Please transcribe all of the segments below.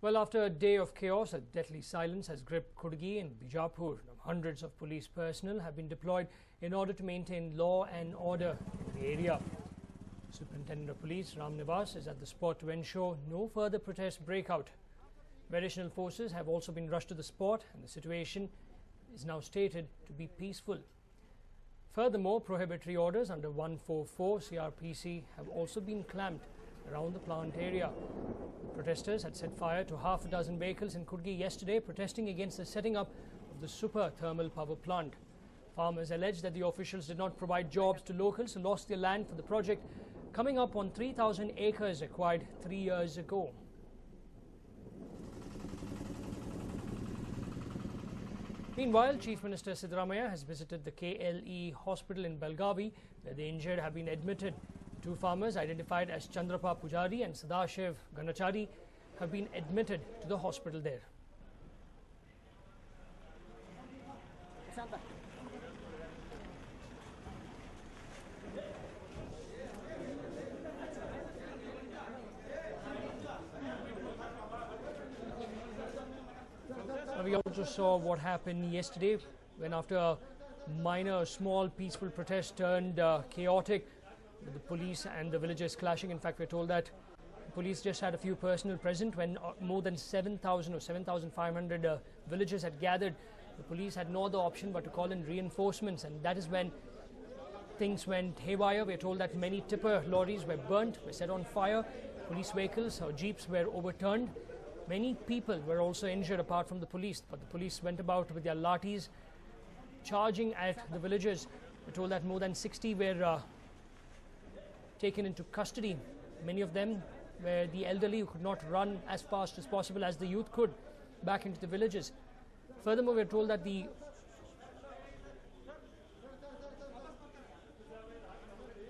Well, after a day of chaos, a deathly silence has gripped Kudgi and Bijapur. Hundreds of police personnel have been deployed in order to maintain law and order in the area. Superintendent of Police Ram Nivas is at the spot to ensure no further protests break out. Additional forces have also been rushed to the spot, and the situation is now stated to be peaceful. Furthermore, prohibitory orders under 144 CRPC have also been clamped around the plant area. Protesters had set fire to half a dozen vehicles in Kudgi yesterday, protesting against the setting up of the super thermal power plant. Farmers alleged that the officials did not provide jobs to locals who lost their land for the project, coming up on 3,000 acres acquired 3 years ago. Meanwhile, Chief Minister Siddaramaiah has visited the KLE hospital in Belgavi, where the injured have been admitted. Two farmers identified as Chandrapa Pujari and Sadashiv Ganachari have been admitted to the hospital there. We also saw what happened yesterday when, after a minor, small, peaceful protest turned chaotic, with the police and the villagers clashing. In fact, we're told that the police just had a few personnel present when more than 7,000 or 7,500 villagers had gathered. The police had no other option but to call in reinforcements, and that is when things went haywire. We're told that many tipper lorries were burnt, were set on fire, police vehicles or jeeps were overturned. Many people were also injured apart from the police, but the police went about with their lathis charging at the villagers. We're told that more than 60 were taken into custody. Many of them were the elderly who could not run as fast as possible as the youth could back into the villages. Furthermore, we're told that the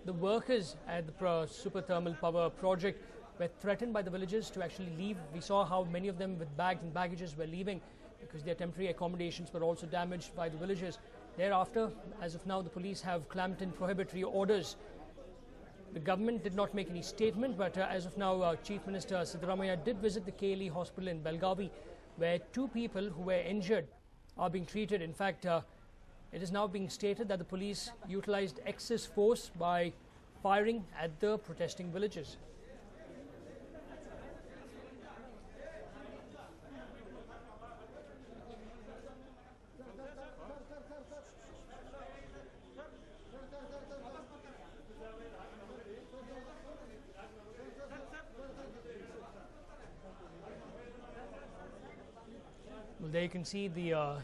workers at the super thermal power project were threatened by the villagers to actually leave. We saw how many of them with bags and baggages were leaving because their temporary accommodations were also damaged by the villagers. Thereafter, as of now, the police have clamped in prohibitory orders. The government did not make any statement, but as of now, Chief Minister Siddaramaiah did visit the KLE hospital in Belgavi, where two people who were injured are being treated. In fact, it is now being stated that the police utilized excess force by firing at the protesting villagers. Well, there you can see the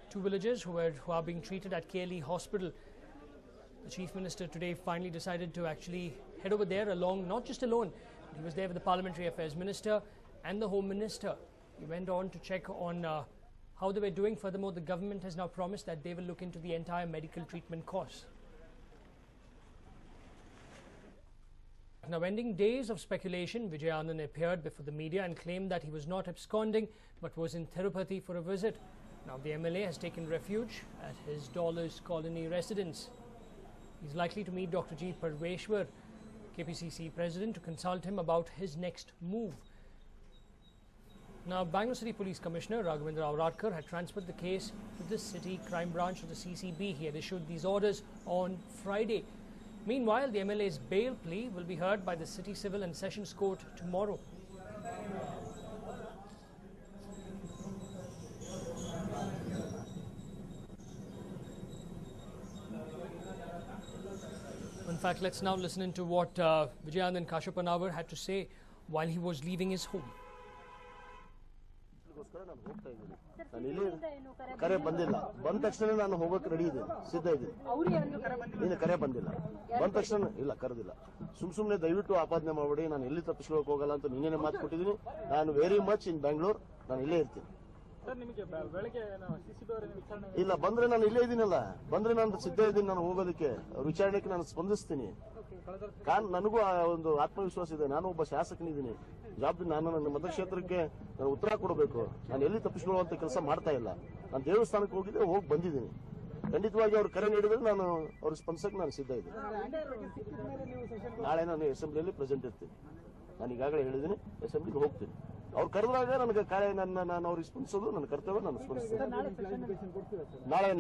two villagers who are being treated at KLE hospital. The Chief Minister today finally decided to actually head over there along, not just alone, he was there with the Parliamentary Affairs Minister and the Home Minister. He went on to check on how they were doing. Furthermore, the government has now promised that they will look into the entire medical treatment costs. Now, ending days of speculation, Vijay Anand appeared before the media and claimed that he was not absconding but was in Tirupati for a visit. Now, the MLA has taken refuge at his Dollars Colony residence. He's likely to meet Dr. G. Parveshwar, KPCC President, to consult him about his next move. Now, Bangalore City Police Commissioner Raghavendra Auradkar had transferred the case to the City Crime Branch of the CCB. He had issued these orders on Friday. Meanwhile, the MLA's bail plea will be heard by the City Civil and Sessions Court tomorrow. In fact, let's now listen into what Vijayanand Kashyapanavar had to say while he was leaving his home. ಕರೆ ಬಂದಿಲ್ಲ. ಬಂದ ತಕ್ಷಣ ನಾನು ಹೋಗಕ್ಕೆ ready ಇದ್ದೀನಿ, ಸಿದ್ಧ ಇದ್ದೀನಿ. ನೀನು ಕರೆ ಬಂದಿಲ್ಲ, ಬಂದ ತಕ್ಷಣ ಇಲ್ಲ ಕರೆದಿಲ್ಲ. ಸುಮ್ನೆ ದಯವಿಟ್ಟು ಆಪಾದನೆ ಮಾಡಬೇಡಿ. ನಾನು ಎಲ್ಲಿ ತಪ್ಪಿಸ್ಕೊಳ್ಳೋಕೆ ಹೋಗಲ್ಲ ಅಂತ ನಿನ್ನೆ ಮಾತು ಕೊಟ್ಟಿದ್ದೀನಿ. ನಾನು ವೆರಿ ಮಚ್ ಇನ್ ಬ್ಯಾಂಗ್ಳೂರ್, ನಾನು ಇಲ್ಲೇ ಇರ್ತೀನಿ. ಇಲ್ಲ ಬಂದ್ರೆ ನಾನು ಇಲ್ಲೇ ಇದ್ದೀನಲ್ಲ, ಬಂದ್ರೆ ನಾನು ಸಿದ್ಧ ಇದ್ದೀನಿ. ನಾನು ಹೋಗೋದಕ್ಕೆ ವಿಚಾರಣೆಗೆ ನಾನು ಸ್ಪಂದಿಸ್ತೀನಿ. ನನಗೂ ಒಂದು ಆತ್ಮವಿಶ್ವಾಸ ಇದೆ. ನಾನು ಒಬ್ಬ ಶಾಸಕನಿದ್ದೀನಿ, ಜವಾಬ್ದಾರಿ. ನಾನು ನನ್ನ ಮತಕ್ಷೇತ್ರಕ್ಕೆ ನಾನು ಉತ್ತರ ಕೊಡಬೇಕು. ನಾನು ಎಲ್ಲಿ ತಪ್ಪಿಸ್ಕೊಳ್ಳುವಂತ ಕೆಲಸ ಮಾಡ್ತಾ ಇಲ್ಲ. ನಾನು ದೇವಸ್ಥಾನಕ್ಕೆ ಹೋಗಿದ್ದೆ, ಹೋಗಿ ಬಂದಿದ್ದೀನಿ. ಖಂಡಿತವಾಗಿ ಅವ್ರು ಕರೆ ನೀಡಿದ್ರೆ ನಾನು ಅವ್ರಿಗೆ ಸ್ಪಂದಿಸಕ್ಕೆ ನಾನು ಸಿದ್ಧ ಇದ್ದೀನಿ. ನಾಳೆ ನಾನು ಅಸೆಂಬ್ಲಿಯಲ್ಲಿ ಪ್ರೆಸೆಂಟ್ ಇರ್ತೀನಿ. ನಾನು ಈಗಾಗಲೇ ಹೇಳಿದ್ದೀನಿ, ಅಸೆಂಬ್ಲಿಗೆ ಹೋಗ್ತೀನಿ. ಅವ್ರು ಕರೆದಾಗ ನನಗೆ ನಾನು ಅವ್ರಿಗೆ ಸ್ಪಂದಿಸೋದು ನನ್ನ ಕರ್ತವ್ಯ. ನಾನು ಸ್ಪಂದಿಸ್ತೀನಿ.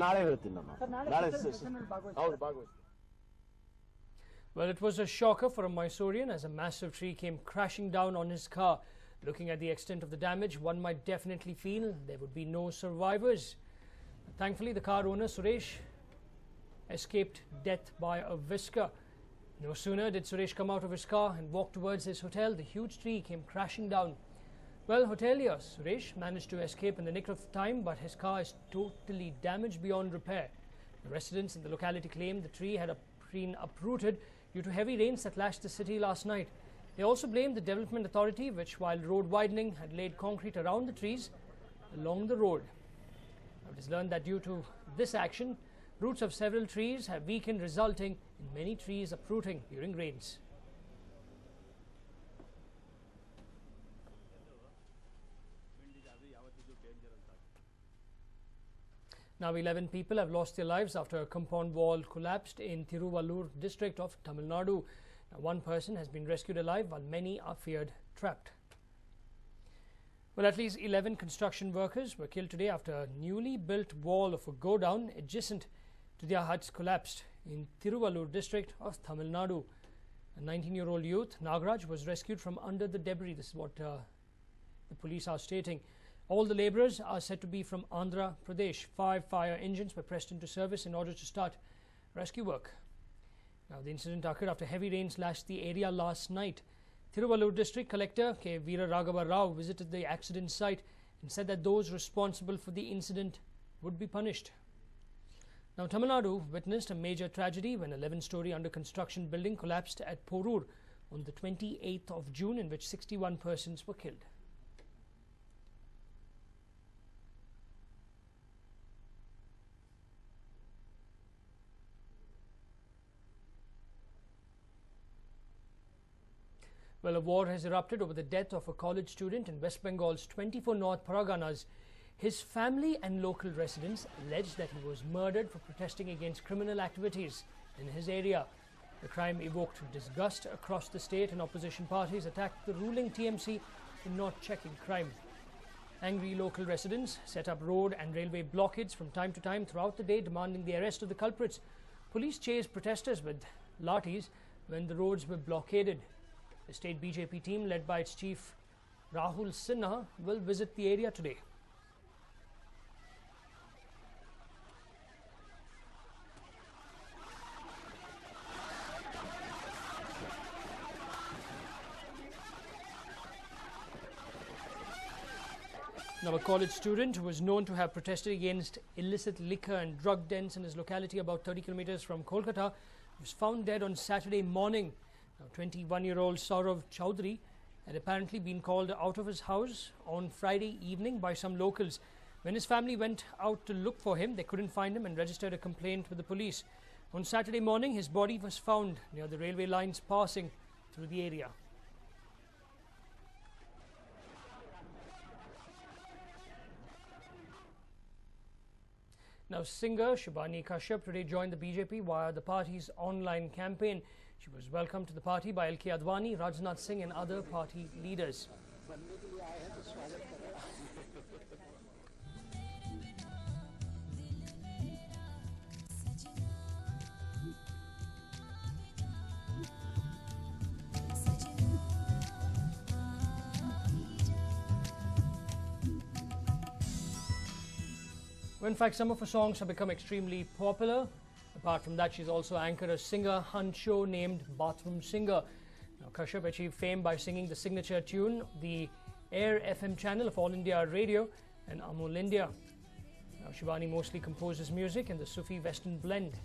ನಾಳೆ ಹೇಳ್ತೀನಿ. ನಾನು ನಾಳೆ ಹೌದು ಭಾಗವಹಿಸ್ತೀನಿ. Well, it was a shocker for a Mysorean as a massive tree came crashing down on his car. Looking at the extent of the damage, one might definitely feel there would be no survivors. Thankfully, the car owner, Suresh, escaped death by a whisker. No sooner did Suresh come out of his car and walk towards his hotel, the huge tree came crashing down. Well, hotelier Suresh managed to escape in the nick of time, but his car is totally damaged beyond repair. The residents in the locality claimed the tree had been uprooted due to heavy rains that lashed the city last night. They also blamed the Development Authority, which, while road widening, had laid concrete around the trees along the road. Now, it is learned that due to this action, roots of several trees have weakened, resulting in many trees uprooting during rains. Now 11 people have lost their lives after a compound wall collapsed in Tiruvallur district of Tamil Nadu. Now, one person has been rescued alive while many are feared trapped. Well, at least 11 construction workers were killed today after a newly built wall of a godown adjacent to their huts collapsed in Tiruvallur district of Tamil Nadu. A 19-year-old youth, Nagraj, was rescued from under the debris. This is what the police are stating. All the labourers are said to be from Andhra Pradesh. 5 fire engines were pressed into service in order to start rescue work. Now, the incident occurred after heavy rains lashed the area last night. Tiruvallur District Collector K. Veera Raghava Rao visited the accident site and said that those responsible for the incident would be punished. Now, Tamil Nadu witnessed a major tragedy when an 11-story under construction building collapsed at Porur on the 28th of June, in which 61 persons were killed. Well, a war has erupted over the death of a college student in West Bengal's 24 North Paraganas. His family and local residents alleged that he was murdered for protesting against criminal activities in his area. The crime evoked disgust across the state, and opposition parties attacked the ruling TMC for not checking crime. Angry local residents set up road and railway blockades from time to time throughout the day, demanding the arrest of the culprits. Police chased protesters with lathis when the roads were blockaded. The state BJP team, led by its chief Rahul Sinha, will visit the area today. Now, a college student who was known to have protested against illicit liquor and drug dens in his locality about 30 kilometers from Kolkata was found dead on Saturday morning. Now, 21-year-old Saurav Chowdhury had apparently been called out of his house on Friday evening by some locals. When his family went out to look for him, they couldn't find him and registered a complaint with the police. On Saturday morning, his body was found near the railway lines passing through the area. Now, singer Shubhani Kashyap today joined the BJP via the party's online campaign. She was welcomed to the party by LK Advani, Rajnath Singh and other party leaders. Well, in fact, some of her songs have become extremely popular. Apart from that, she's also anchored a singer hunt show named Bathroom Singer. Now, Kashyap achieved fame by singing the signature tune, the Air FM channel of All India Radio and Amul India. Now, Shivani mostly composes music in the Sufi Western blend.